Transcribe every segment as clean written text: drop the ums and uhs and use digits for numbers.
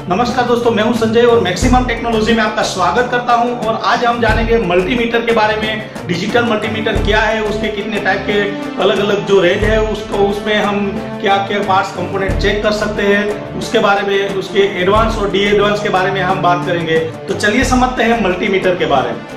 नमस्कार दोस्तों, मैं हूं संजय और मैक्सिमम टेक्नोलॉजी में आपका स्वागत करता हूं। और आज हम जानेंगे मल्टीमीटर के बारे में। डिजिटल मल्टीमीटर क्या है, उसके कितने टाइप के अलग अलग जो रेंज है उसमें हम क्या क्या पार्ट्स कंपोनेंट चेक कर सकते हैं, उसके बारे में, उसके एडवांस और डी एडवांस के बारे में हम बात करेंगे। तो चलिए समझते हैं मल्टीमीटर के बारे में।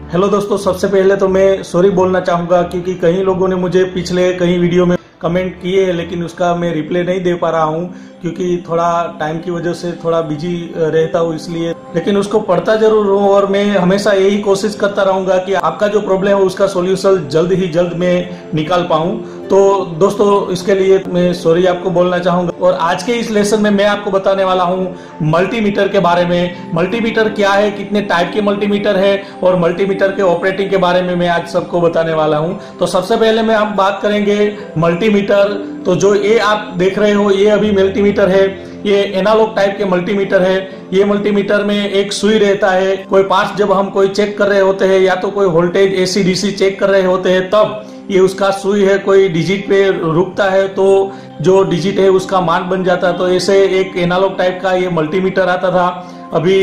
हेलो दोस्तों, सबसे पहले तो मैं सॉरी बोलना चाहूँगा क्योंकि कई लोगों ने मुझे पिछले कई वीडियो में कमेंट किए हैं, लेकिन उसका मैं रिप्लाई नहीं दे पा रहा हूँ क्योंकि थोड़ा टाइम की वजह से थोड़ा बिजी रहता हूँ इसलिए। लेकिन उसको पढ़ता जरूर हूँ और मैं हमेशा यही कोशिश करता रहूँगा कि आपका जो प्रॉब्लम है उसका सॉल्यूशन जल्द ही जल्द मैं निकाल पाऊँ। तो दोस्तों, इसके लिए मैं सॉरी आपको बोलना चाहूँगा। और आज के इस लेसन में मैं आपको बताने वाला हूँ मल्टीमीटर के बारे में। मल्टीमीटर क्या है, कितने टाइप के मल्टीमीटर है और मल्टीमीटर के ऑपरेटिंग के बारे में मैं आज सबको बताने वाला हूँ। तो सबसे पहले में हम बात करेंगे मल्टीमीटर। तो जो ये आप देख रहे हो, ये अभी मल्टीमीटर है, ये एनालॉग टाइप के मल्टीमीटर है। ये मल्टीमीटर में एक सुई रहता है। कोई पार्ट्स जब हम कोई चेक कर रहे होते हैं या तो कोई वोल्टेज एसी डीसी चेक कर रहे होते हैं, तब ये उसका सुई है कोई डिजिट पे रुकता है तो जो डिजिट है उसका मान बन जाता है। तो ऐसे एक एनालॉग टाइप का ये मल्टीमीटर आता था। अभी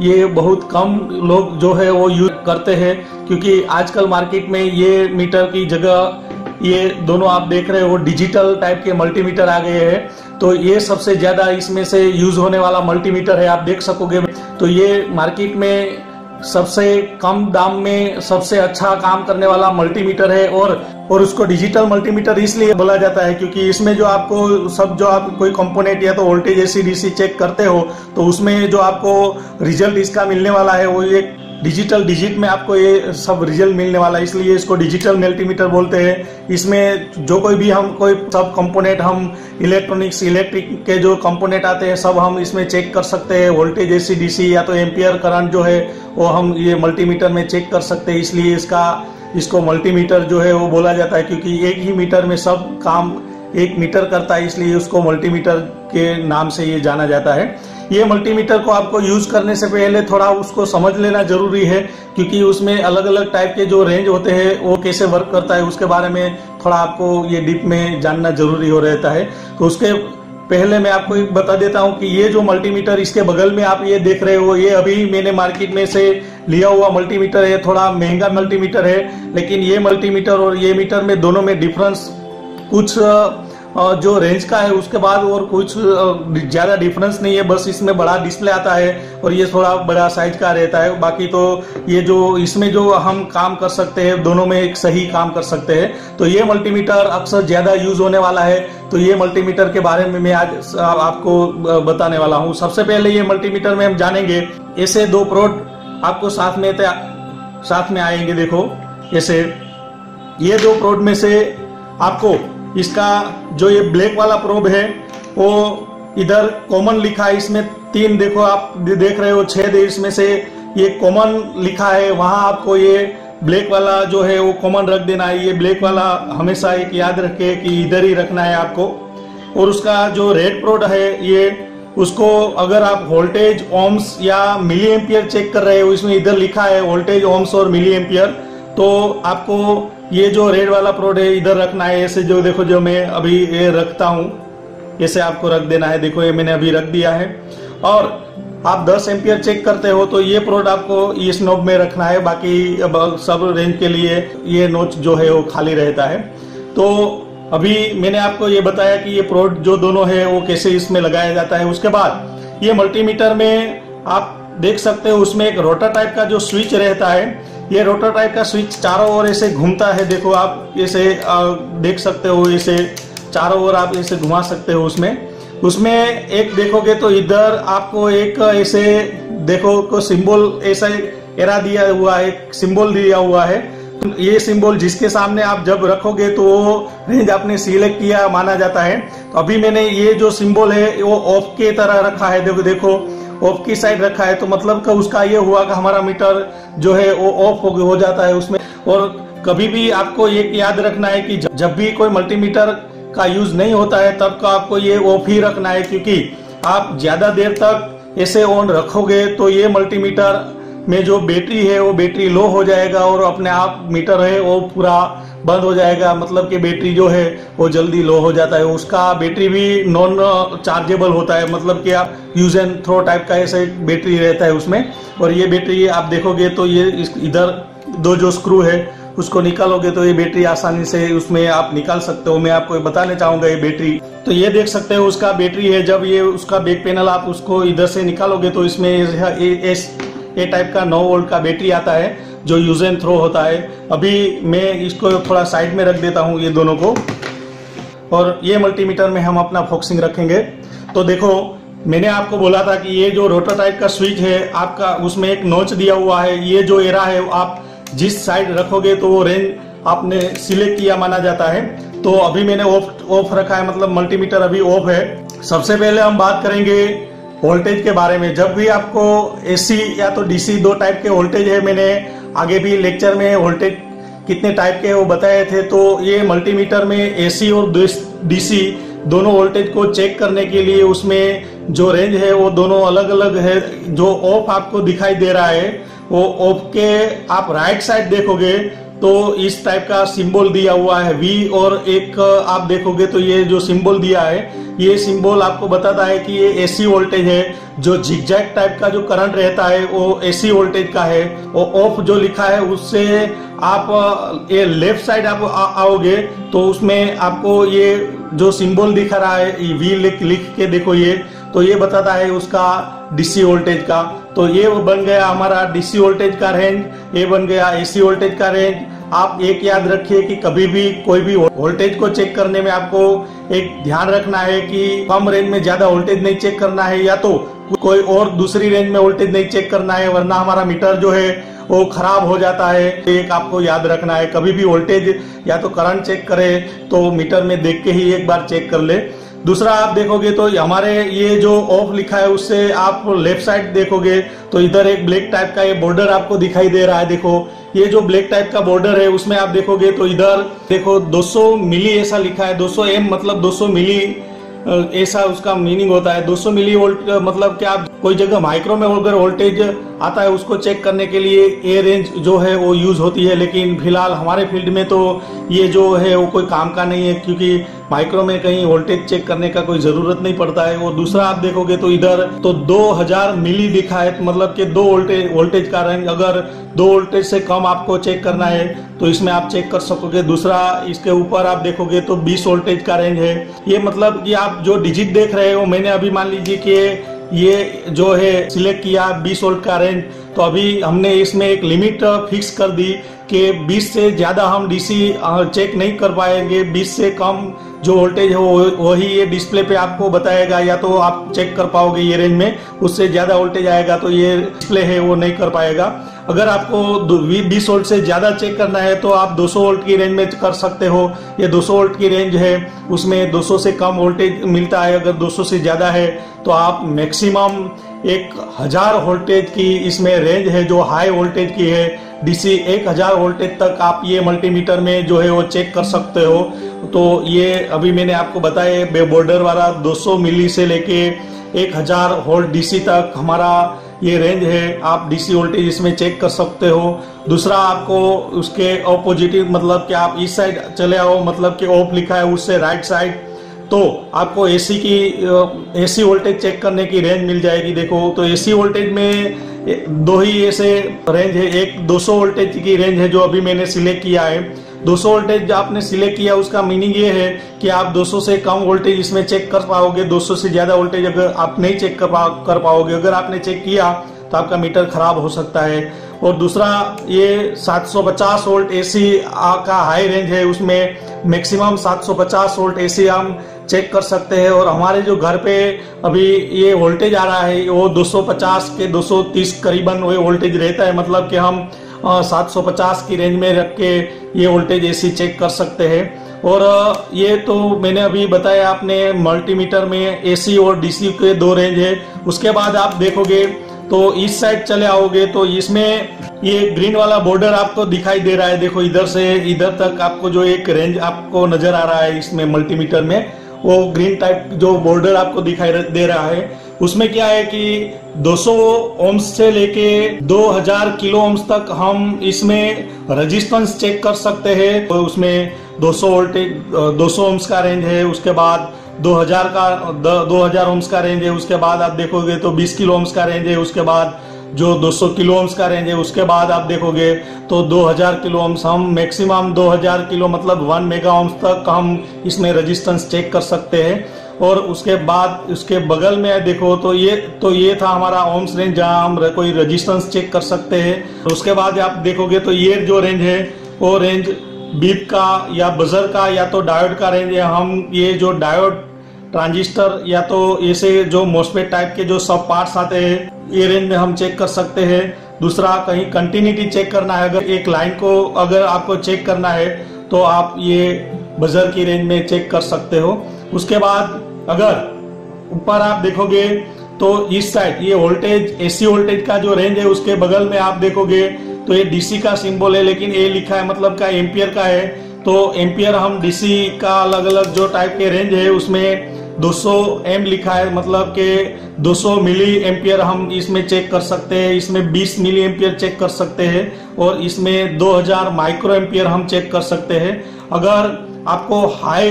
ये बहुत कम लोग जो है वो यूज करते हैं क्योंकि आजकल मार्केट में ये मीटर की जगह ये दोनों आप देख रहे हो डिजिटल टाइप के मल्टीमीटर आ गए हैं। तो ये सबसे ज्यादा इसमें से यूज होने वाला मल्टीमीटर है, आप देख सकोगे। तो ये मार्केट में सबसे कम दाम में सबसे अच्छा काम करने वाला मल्टीमीटर है। और उसको डिजिटल मल्टीमीटर इसलिए बोला जाता है क्योंकि इसमें जो आपको सब जो आप कोई कंपोनेंट या तो वोल्टेज एसी डीसी चेक करते हो तो उसमें जो आपको रिजल्ट इसका मिलने वाला है वो एक डिजिटल डिजिट में आपको ये सब रिजल्ट मिलने वाला है, इसलिए इसको डिजिटल मल्टीमीटर बोलते हैं। इसमें जो कोई भी हम कोई सब कंपोनेंट हम इलेक्ट्रिक के जो कंपोनेंट आते हैं सब हम इसमें चेक कर सकते हैं। वोल्टेज एसी डीसी या तो एम्पियर करंट जो है वो हम ये मल्टीमीटर में चेक कर सकते हैं, इसलिए इसको मल्टीमीटर जो है वो बोला जाता है क्योंकि एक ही मीटर में सब काम एक मीटर करता है, इसलिए उसको मल्टीमीटर के नाम से ये जाना जाता है। ये मल्टीमीटर को आपको यूज करने से पहले थोड़ा उसको समझ लेना जरूरी है क्योंकि उसमें अलग अलग टाइप के जो रेंज होते हैं वो कैसे वर्क करता है उसके बारे में थोड़ा आपको ये डीप में जानना जरूरी हो रहता है। तो उसके पहले मैं आपको एक बता देता हूं कि ये जो मल्टीमीटर इसके बगल में आप ये देख रहे हो, ये अभी मैंने मार्केट में से लिया हुआ मल्टीमीटर है। थोड़ा महंगा मल्टीमीटर है, लेकिन ये मल्टीमीटर और ये मीटर में दोनों में डिफरेंस कुछ जो रेंज का है उसके बाद और कुछ ज्यादा डिफरेंस नहीं है। बस इसमें बड़ा डिस्प्ले आता है और ये थोड़ा बड़ा साइज का रहता है। बाकी तो ये जो इसमें जो हम काम कर सकते हैं दोनों में एक सही काम कर सकते हैं। तो ये मल्टीमीटर अक्सर ज्यादा यूज होने वाला है। तो ये मल्टीमीटर के बारे में मैं आज आपको बताने वाला हूँ। सबसे पहले ये मल्टीमीटर में हम जानेंगे, ऐसे दो प्रोड आपको साथ में आएंगे। देखो ऐसे ये दो प्रोड में से आपको इसका जो ये ब्लैक वाला प्रोब है वो इधर कॉमन लिखा है, इसमें 3 देखो आप देख रहे हो छेद है, इसमें से ये कॉमन लिखा है। वहां आपको ये ब्लैक वाला जो है वो कॉमन रख देना है। ये ब्लैक वाला हमेशा एक याद रखे कि इधर ही रखना है आपको। और उसका जो रेड प्रोड है ये उसको अगर आप वोल्टेज ओम्स या मिली एम्पियर चेक कर रहे हो, इसमें इधर लिखा है वोल्टेज ओम्स और मिली एम्पियर, तो आपको ये जो रेड वाला प्रोड है इधर रखना है। ऐसे जो देखो जो मैं अभी ये रखता हूँ ऐसे आपको रख देना है। देखो ये मैंने अभी रख दिया है। और आप 10 एम्पियर चेक करते हो तो ये प्रोड आपको इस नोब में रखना है, बाकी सब रेंज के लिए ये नोच जो है वो खाली रहता है। तो अभी मैंने आपको ये बताया कि ये प्रोड जो दोनों है वो कैसे इसमें लगाया जाता है। उसके बाद ये मल्टीमीटर में आप देख सकते हो उसमें एक रोटर टाइप का जो स्विच रहता है। ये रोटर टाइप का स्विच चारों ओर ऐसे घूमता है। देखो आप ऐसे देख सकते हो, ऐसे चारों ओर आप ऐसे घुमा सकते हो। उसमें एक देखोगे तो इधर आपको एक ऐसे देखो को सिंबल ऐसा एरा दिया हुआ है, एक सिंबल दिया हुआ है। ये सिंबल जिसके सामने आप जब रखोगे तो वो रेंज आपने सिलेक्ट किया माना जाता है। तो अभी मैंने ये जो सिंबल है वो ऑफ के तरह रखा है। देखो ऑफ की साइड रखा है, तो मतलब का उसका ये हुआ कि हमारा मीटर जो है वो ऑफ हो जाता है उसमें। और कभी भी आपको ये याद रखना है कि जब भी कोई मल्टीमीटर का यूज नहीं होता है तब का आपको ये ऑफ ही रखना है, क्योंकि आप ज्यादा देर तक ऐसे ऑन रखोगे तो ये मल्टीमीटर में जो बैटरी है वो बैटरी लो हो जाएगा और अपने आप मीटर है वो पूरा बंद हो जाएगा, मतलब कि बैटरी जो है वो जल्दी लो हो जाता है। उसका बैटरी भी नॉन चार्जेबल होता है, मतलब कि आप यूज एंड थ्रो टाइप का ऐसे बैटरी रहता है उसमें। और ये बैटरी आप देखोगे तो ये इधर दो जो स्क्रू है उसको निकालोगे तो ये बैटरी आसानी से उसमें आप निकाल सकते हो। मैं आपको बताने चाहूंगा ये बैटरी, तो ये देख सकते हो उसका बैटरी है। जब ये उसका बैक पैनल आप उसको इधर से निकालोगे तो इसमें ए टाइप का 9 वोल्ट का बैटरी आता है जो यूज एंड थ्रो होता है। अभी मैं इसको थोड़ा साइड में रख देता हूँ ये दोनों को, और ये मल्टीमीटर में हम अपना फोकसिंग रखेंगे। तो देखो मैंने आपको बोला था कि ये जो रोटर टाइप का स्विच है आपका, उसमें एक नोच दिया हुआ है। ये जो एरा है आप जिस साइड रखोगे तो वो रेंज आपने सिलेक्ट किया माना जाता है। तो अभी मैंने ऑफ रखा है, मतलब मल्टीमीटर अभी ऑफ है। सबसे पहले हम बात करेंगे वोल्टेज के बारे में। जब भी आपको एसी या तो डीसी दो टाइप के वोल्टेज है, मैंने आगे भी लेक्चर में वोल्टेज कितने टाइप के वो बताए थे। तो ये मल्टीमीटर में एसी और डीसी दोनों वोल्टेज को चेक करने के लिए उसमें जो रेंज है वो दोनों अलग अलग है। जो ऑफ आपको दिखाई दे रहा है वो ऑफ के आप राइट साइड देखोगे तो इस टाइप का सिंबल दिया हुआ है वी, और एक आप देखोगे तो ये जो सिंबल दिया है ये सिंबल आपको बताता है कि ये एसी वोल्टेज है। जो जिगजैग टाइप का जो करंट रहता है वो एसी वोल्टेज का है। और ऑफ जो लिखा है उससे आप ये लेफ्ट साइड आप आओगे तो उसमें आपको ये जो सिंबल दिख रहा है वी लिख के देखो ये, तो ये बताता है उसका डीसी वोल्टेज का। तो ये बन गया हमारा डीसी वोल्टेज का रेंज, ये बन गया एसी वोल्टेज का रेंज। आप एक याद रखिए कि कभी भी कोई भी वोल्टेज को चेक करने में आपको एक ध्यान रखना है कि कम रेंज में ज्यादा वोल्टेज नहीं चेक करना है, या तो कोई और दूसरी रेंज में वोल्टेज नहीं चेक करना है, वरना हमारा मीटर जो है वो खराब हो जाता है। एक आपको याद रखना है, कभी भी वोल्टेज या तो करंट चेक करे तो मीटर में देख के ही एक बार चेक कर ले। दूसरा आप देखोगे तो हमारे ये जो ऑफ लिखा है उससे आप लेफ्ट साइड देखोगे तो इधर एक ब्लैक टाइप का ये बॉर्डर आपको दिखाई दे रहा है। देखो ये जो ब्लैक टाइप का बॉर्डर है उसमें आप देखोगे तो इधर देखो 200 मिली ऐसा लिखा है। 200 एम मतलब 200 मिली ऐसा उसका मीनिंग होता है। 200 मिली वोल्ट मतलब कि आप कोई जगह माइक्रो में अगर वोल्टेज आता है उसको चेक करने के लिए ये रेंज जो है वो यूज होती है, लेकिन फिलहाल हमारे फील्ड में तो ये जो है वो कोई काम का नहीं है, क्योंकि माइक्रो में कहीं वोल्टेज चेक करने का कोई जरूरत नहीं पड़ता है। और दूसरा आप देखोगे तो इधर तो 2000 मिली दिखा है, मतलब कि 2 वोल्टेज का रेंज। अगर 2 वोल्टेज से कम आपको चेक करना है तो इसमें आप चेक कर सकोगे। दूसरा इसके ऊपर आप देखोगे तो 20 वोल्टेज का रेंज है। ये मतलब कि आप जो डिजिट देख रहे हो, मैंने अभी मान लीजिए कि ये जो है सिलेक्ट किया 20 वोल्ट का रेंज, तो अभी हमने इसमें एक लिमिट फिक्स कर दी कि 20 से ज्यादा हम डीसी चेक नहीं कर पाएंगे। 20 से कम जो वोल्टेज है वही ये डिस्प्ले पे आपको बताएगा, या तो आप चेक कर पाओगे ये रेंज में। उससे ज्यादा वोल्टेज आएगा तो ये डिस्प्ले है वो नहीं कर पाएगा। अगर आपको 20 वोल्ट से ज्यादा चेक करना है तो आप 200 वोल्ट की रेंज में कर सकते हो। ये 200 वोल्ट की रेंज है, उसमें 200 से कम वोल्टेज मिलता है। अगर 200 से ज्यादा है तो आप मैक्सिमम 1000 वोल्टेज की इसमें रेंज है जो हाई वोल्टेज की है। डीसी 1000 वोल्टेज तक आप ये मल्टीमीटर में जो है वो चेक कर सकते हो। तो ये अभी मैंने आपको बताया बॉर्डर वाला 200 मिली से लेके 1000 वोल्ट डीसी तक हमारा ये रेंज है। आप डीसी वोल्टेज इसमें चेक कर सकते हो। दूसरा आपको उसके ऑपोजिटिव मतलब कि आप इस साइड चले आओ, मतलब कि ऑफ लिखा है उससे राइट साइड, तो आपको एसी वोल्टेज चेक करने की रेंज मिल जाएगी। देखो तो एसी वोल्टेज में 2 ही ऐसे रेंज है। एक 200 वोल्टेज की रेंज है जो अभी मैंने सिलेक्ट किया है। 200 वोल्टेज आपने सिलेक्ट किया, उसका मीनिंग ये है कि आप 200 से कम वोल्टेज इसमें चेक कर पाओगे। 200 से ज्यादा वोल्टेज अगर आप नहीं चेक कर पाओगे, अगर आपने चेक किया तो आपका मीटर खराब हो सकता है। और दूसरा ये 750 वोल्ट एसी का हाई रेंज है, उसमें मैक्सिमम 750 वोल्ट एसी हम चेक कर सकते हैं। और हमारे जो घर पे अभी ये वोल्टेज आ रहा है वो 250 के 230 करीबन वो वोल्टेज रहता है, मतलब कि हम 750 की रेंज में रख के ये वोल्टेज एसी चेक कर सकते हैं। और ये तो मैंने अभी बताया आपने मल्टीमीटर में एसी और डीसी के 2 रेंज है। उसके बाद आप देखोगे तो इस साइड चले आओगे तो इसमें ये ग्रीन वाला बॉर्डर आपको दिखाई दे रहा है। देखो इधर से इधर तक आपको जो एक रेंज आपको नजर आ रहा है इसमें मल्टीमीटर में, वो ग्रीन टाइप जो बॉर्डर आपको दिखाई दे रहा है उसमें क्या है कि 200 ओम्स से लेके 2000 किलो ओम्स तक हम इसमें रेजिस्टेंस चेक कर सकते हैं। तो उसमें 200 वोल्टेज 200 ओम्स का रेंज है, उसके बाद 2000 ओम्स का रेंज है, उसके बाद आप देखोगे तो 20 किलो ओम्स का रेंज है, उसके बाद जो 200 किलो ओम्स का रेंज है, उसके बाद आप देखोगे तो 2000 किलो ओम्स। हम मैक्सिमम 2000 किलो मतलब 1 मेगा ओम्स तक हम इसमें रेजिस्टेंस चेक कर सकते हैं। और उसके बाद उसके बगल में देखो तो ये था हमारा ओम्स रेंज, जहां हम कोई रेजिस्टेंस चेक कर सकते हैं। उसके बाद आप देखोगे तो ये जो रेंज है वो रेंज बीप का या बजर का या तो डायोड का रेंज है। हम ये जो डायोड ट्रांजिस्टर या तो ऐसे जो मॉसफेट टाइप के जो सब पार्ट्स आते हैं, ये रेंज में हम चेक कर सकते हैं। दूसरा, कहीं कंटिन्यूटी चेक करना है, अगर एक लाइन को अगर आपको चेक करना है तो आप ये बजर की रेंज में चेक कर सकते हो। उसके बाद अगर ऊपर आप देखोगे तो इस साइड ये वोल्टेज एसी वोल्टेज का जो रेंज है, उसके बगल में आप देखोगे तो ये डीसी का सिंबल है, लेकिन ये लिखा है मतलब का एम्पियर का है। तो एम्पियर हम डीसी का अलग अलग जो टाइप के रेंज है उसमें 200 एम लिखा है, मतलब के 200 मिली एम्पियर हम इसमें चेक कर सकते हैं। इसमें 20 मिली एम्पियर चेक कर सकते हैं और इसमें 2000 माइक्रो एम्पियर हम चेक कर सकते हैं। अगर आपको हाई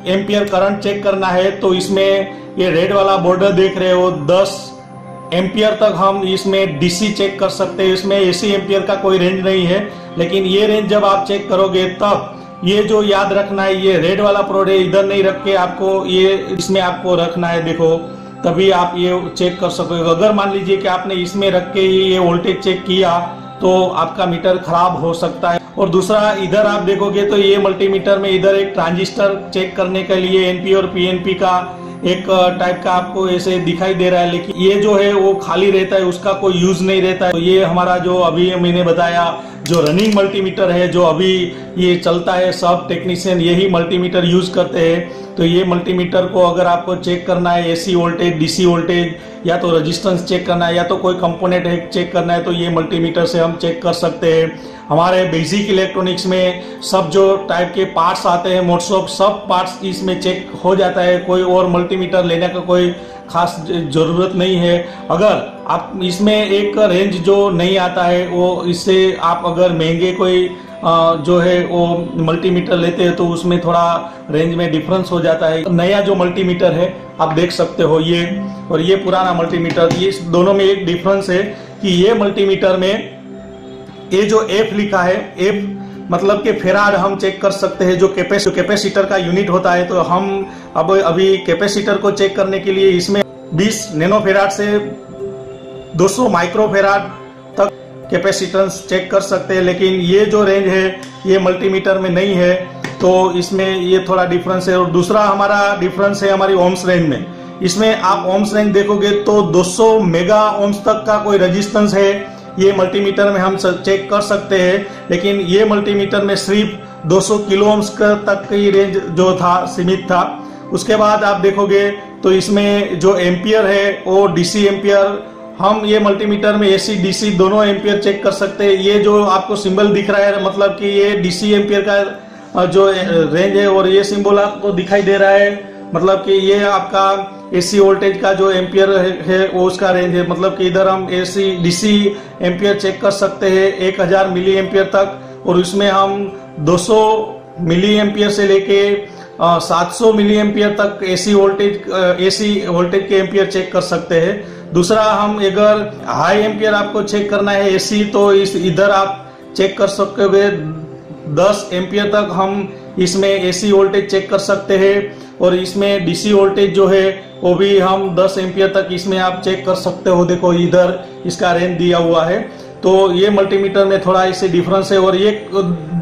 एम्पियर करंट चेक करना है तो इसमें ये रेड वाला बॉर्डर देख रहे हो, 10 एम्पियर तक हम इसमें डीसी चेक कर सकते हैं। इसमें एसी एम्पियर का कोई रेंज नहीं है, लेकिन ये रेंज जब आप चेक करोगे तब ये जो याद रखना है, ये रेड वाला प्रोड है, इधर नहीं रख के आपको ये इसमें आपको रखना है, देखो, तभी आप ये चेक कर सकोगे। अगर मान लीजिए कि आपने इसमें रख के ये वोल्टेज चेक किया तो आपका मीटर खराब हो सकता है। और दूसरा, इधर आप देखोगे तो ये मल्टीमीटर में इधर एक ट्रांजिस्टर चेक करने के लिए एनपी और पीएनपी का एक टाइप का आपको ऐसे दिखाई दे रहा है, लेकिन ये जो है वो खाली रहता है, उसका कोई यूज नहीं रहता है। तो ये हमारा जो अभी मैंने बताया जो रनिंग मल्टीमीटर है, जो अभी ये चलता है, सब टेक्नीशियन यही मल्टीमीटर यूज करते हैं। तो ये मल्टीमीटर को अगर आपको चेक करना है एसी वोल्टेज, डीसी वोल्टेज, या तो रेजिस्टेंस चेक करना है या तो कोई कंपोनेंट है चेक करना है, तो ये मल्टीमीटर से हम चेक कर सकते हैं। हमारे बेसिक इलेक्ट्रॉनिक्स में सब जो टाइप के पार्ट्स आते हैं मोटसॉप, सब पार्ट्स इसमें चेक हो जाता है। कोई और मल्टीमीटर लेने का कोई खास जरूरत नहीं है। अगर आप इसमें एक रेंज जो नहीं आता है, वो इससे आप अगर महंगे कोई जो है वो मल्टीमीटर लेते हैं तो उसमें थोड़ा रेंज में डिफरेंस हो जाता है। नया जो मल्टीमीटर है आप देख सकते हो ये, और ये पुराना मल्टीमीटर, ये दोनों में एक डिफरेंस है कि ये मल्टीमीटर में ये जो एफ लिखा है, एफ मतलब के फेराड हम चेक कर सकते हैं, जो कैपेसिटर का यूनिट होता है। तो हम अभी कैपेसिटर को चेक करने के लिए इसमें 20 नैनो फेराड से 200 माइक्रो फेराड तक कैपेसिटेंस चेक कर सकते हैं, लेकिन ये जो रेंज है ये मल्टीमीटर में नहीं है, तो इसमें ये थोड़ा डिफरेंस है। और दूसरा हमारा डिफरेंस है हमारी ओम्स रेंज में। इसमें आप ओम्स रेंज देखोगे तो 200 मेगा ओम्स तक का कोई रेजिस्टेंस है, ये मल्टीमीटर में हम चेक कर सकते हैं, लेकिन ये मल्टीमीटर में सिर्फ 200 किलो ओम्स तक की रेंज जो था सीमित था। उसके बाद आप देखोगे तो इसमें जो एम्पियर है वो डीसी एम्पियर, हम ये मल्टीमीटर में एसी डीसी दोनों एम्पियर चेक कर सकते हैं। ये जो आपको सिंबल दिख रहा है मतलब कि ये डीसी एम्पियर का जो रेंज है, और ये सिंबल आपको दिखाई दे रहा है मतलब कि ये आपका एसी वोल्टेज का जो एम्पियर है वो उसका रेंज है। मतलब कि इधर हम एसी डीसी एम्पियर चेक कर सकते हैं 1000 मिली एम्पियर तक, और इसमें हम 200 मिली एम्पियर से लेके 700 मिली एम्पियर तक एसी वोल्टेज के एम्पियर चेक कर सकते हैं। दूसरा, हम अगर हाई एम्पियर आपको चेक करना है एसी, तो इधर आप चेक कर सकते हो 10 एम्पियर तक हम इसमें एसी वोल्टेज चेक कर सकते हैं। और इसमें डीसी वोल्टेज जो है वो भी हम 10 एम्पियर तक इसमें आप चेक कर सकते हो। देखो इधर इसका रेंज दिया हुआ है। तो ये मल्टीमीटर में थोड़ा इससे डिफरेंस है। और ये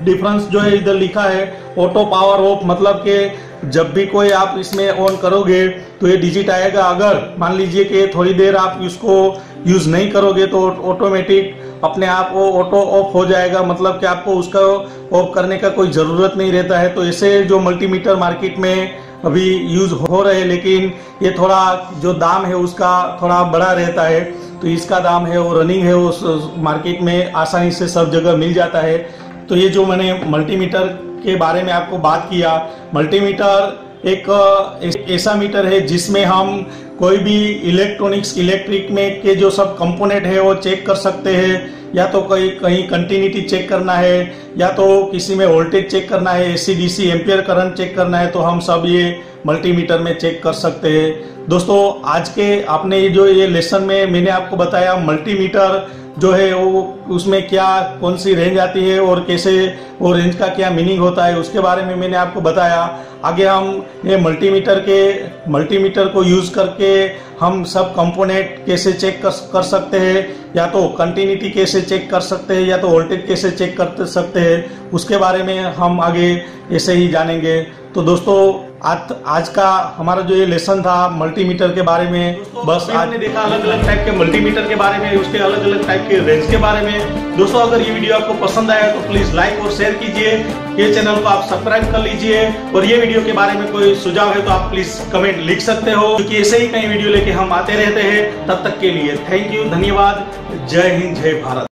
डिफरेंस जो है इधर लिखा है ऑटो पावर ऑफ, मतलब कि जब भी कोई आप इसमें ऑन करोगे तो ये डिजिट आएगा। अगर मान लीजिए कि थोड़ी देर आप इसको यूज नहीं करोगे तो ऑटोमेटिक अपने आप वो ऑटो ऑफ हो जाएगा, मतलब कि आपको उसका ऑफ करने का कोई जरूरत नहीं रहता है। तो ऐसे जो मल्टीमीटर मार्केट में अभी यूज हो रहे हैं, लेकिन ये थोड़ा जो दाम है उसका थोड़ा बड़ा रहता है। तो इसका दाम है वो रनिंग है, वो मार्केट में आसानी से सब जगह मिल जाता है। तो ये जो मैंने मल्टीमीटर के बारे में आपको बात किया, मल्टीमीटर एक ऐसा मीटर है जिसमें हम कोई भी इलेक्ट्रॉनिक्स इलेक्ट्रिक में के जो सब कंपोनेंट है वो चेक कर सकते हैं, या तो कहीं कंटिन्यूटी चेक करना है, या तो किसी में वोल्टेज चेक करना है, AC DC ampere current check करना है, तो हम सब ये मल्टीमीटर में चेक कर सकते हैं। दोस्तों आज के आपने ये लेसन में मैंने आपको बताया मल्टीमीटर जो है वो उसमें क्या कौन सी रेंज आती है और कैसे वो रेंज का क्या मीनिंग होता है उसके बारे में मैंने आपको बताया। आगे हम ये मल्टीमीटर को यूज करके हम सब कंपोनेंट कैसे चेक कर सकते हैं, या तो कंटिन्यूटी कैसे चेक कर सकते हैं, या तो वोल्टेज कैसे चेक कर सकते हैं, उसके बारे में हम आगे ऐसे ही जानेंगे। तो दोस्तों आज का हमारा जो ये लेसन था मल्टीमीटर के बारे में, बस आज ने देखा अलग अलग टाइप के मल्टीमीटर के बारे में, उसके अलग अलग टाइप के रेंज के बारे में। दोस्तों अगर ये वीडियो आपको पसंद आया तो प्लीज लाइक और शेयर कीजिए, ये चैनल को आप सब्सक्राइब कर लीजिए, और ये वीडियो के बारे में कोई सुझाव है तो आप प्लीज कमेंट लिख सकते हो, क्योंकि ऐसे ही कई वीडियो लेके हम आते रहते हैं। तब तक के लिए थैंक यू, धन्यवाद, जय हिंद, जय भारत।